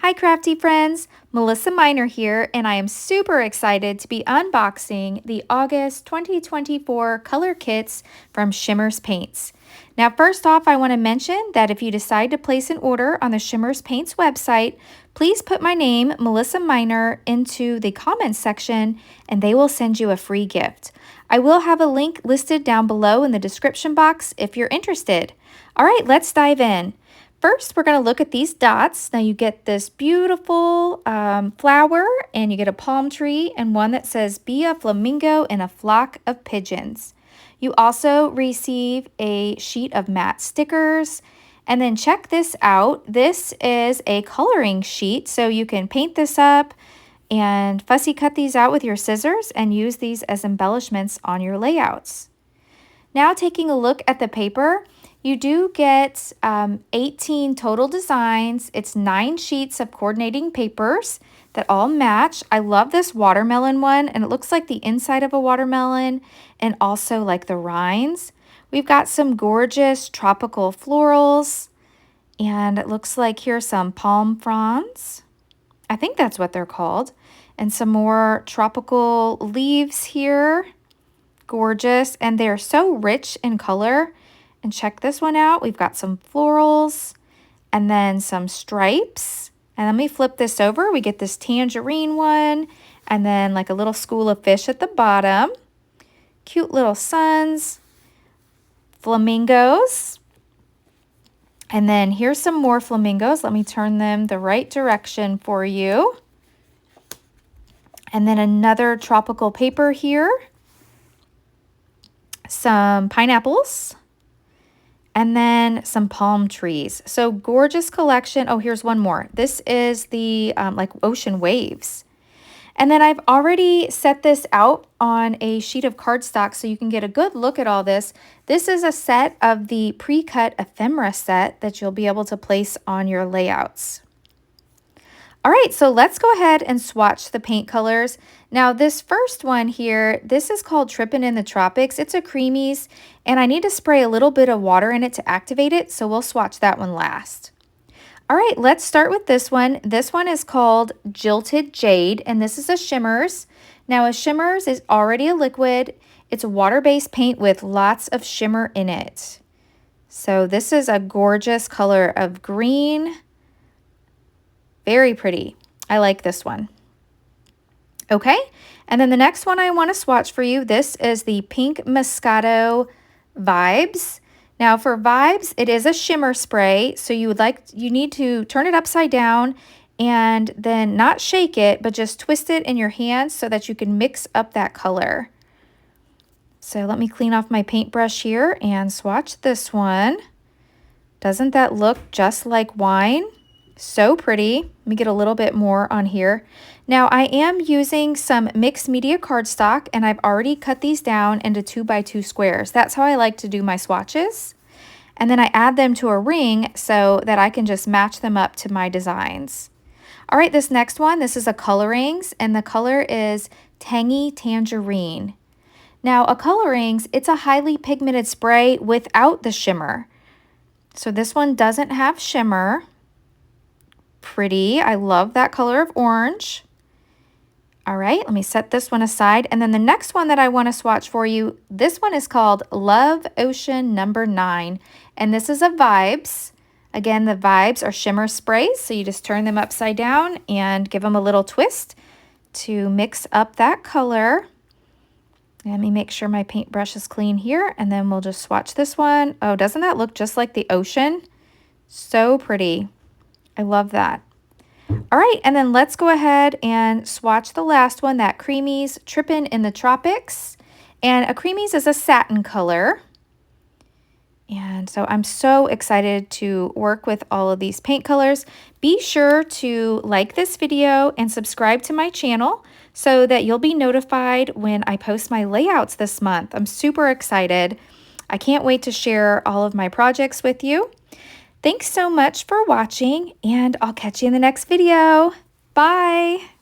Hi crafty friends, Melissa Minor here, and I am super excited to be unboxing the August 2024 Color Kits from Shimmerz Paints. Now first off, I want to mention that if you decide to place an order on the Shimmerz Paints website, please put my name, Melissa Minor, into the comments section and they will send you a free gift. I will have a link listed down below in the description box if you're interested. All right, let's dive in. First, we're going to look at these dots. Now you get this beautiful flower, and you get a palm tree and one that says, "Be a flamingo in a flock of pigeons." You also receive a sheet of matte stickers. And then check this out. This is a coloring sheet, so you can paint this up and fussy cut these out with your scissors and use these as embellishments on your layouts. Now taking a look at the paper, you do get 18 total designs. It's 9 sheets of coordinating papers that all match. I love this watermelon one, and it looks like the inside of a watermelon and also like the rinds. We've got some gorgeous tropical florals, and it looks like here's some palm fronds. I think that's what they're called. And some more tropical leaves here. Gorgeous, and they're so rich in color. And check this one out. We've got some florals and then some stripes. And let me flip this over. We get this tangerine one and then like a little school of fish at the bottom. Cute little suns, flamingos. And then here's some more flamingos. Let me turn them the right direction for you. And then another tropical paper here. Some pineapples. And then some palm trees. So gorgeous collection. Oh, here's one more. This is the like ocean waves. And then I've already set this out on a sheet of cardstock so you can get a good look at all this. This is a set of the pre-cut ephemera set that you'll be able to place on your layouts. All right, so let's go ahead and swatch the paint colors. Now this first one here, this is called Trippin in the Tropics. It's a Creameez, and I need to spray a little bit of water in it to activate it, so we'll swatch that one last. All right, let's start with this one. This one is called Jilted Jade, and this is a Shimmerz. Now a Shimmerz is already a liquid. It's a water-based paint with lots of shimmer in it. So this is a gorgeous color of green. Very pretty. I like this one. Okay, and then the next one I want to swatch for you, this is the Pink Moscato Vibez. Now for Vibez, it is a shimmer spray, so you need to turn it upside down and then not shake it, but just twist it in your hands so that you can mix up that color. So let me clean off my paintbrush here and swatch this one. Doesn't that look just like wine? So pretty. Let me get a little bit more on here. Now I am using some mixed media cardstock, and I've already cut these down into 2x2 squares. That's how I like to do my swatches. And then I add them to a ring so that I can just match them up to my designs. All right, this next one, this is a Coloringz, and the color is Tangy Tangerine. Now a Coloringz, it's a highly pigmented spray without the shimmer. So this one doesn't have shimmer. Pretty. I love that color of orange. All right, let me set this one aside. And then the next one that I want to swatch for you, this one is called Love Ocean Number 9. And this is a Vibez. Again, the Vibez are shimmer sprays, so you just turn them upside down and give them a little twist to mix up that color. Let me make sure my paintbrush is clean here, and then we'll just swatch this one. Oh, doesn't that look just like the ocean? So pretty. I love that. All right, and then let's go ahead and swatch the last one, that Creameez Trippin in the Tropics. And a Creameez is a satin color. And so I'm so excited to work with all of these paint colors. Be sure to like this video and subscribe to my channel so that you'll be notified when I post my layouts this month. I'm super excited. I can't wait to share all of my projects with you. Thanks so much for watching, and I'll catch you in the next video. Bye!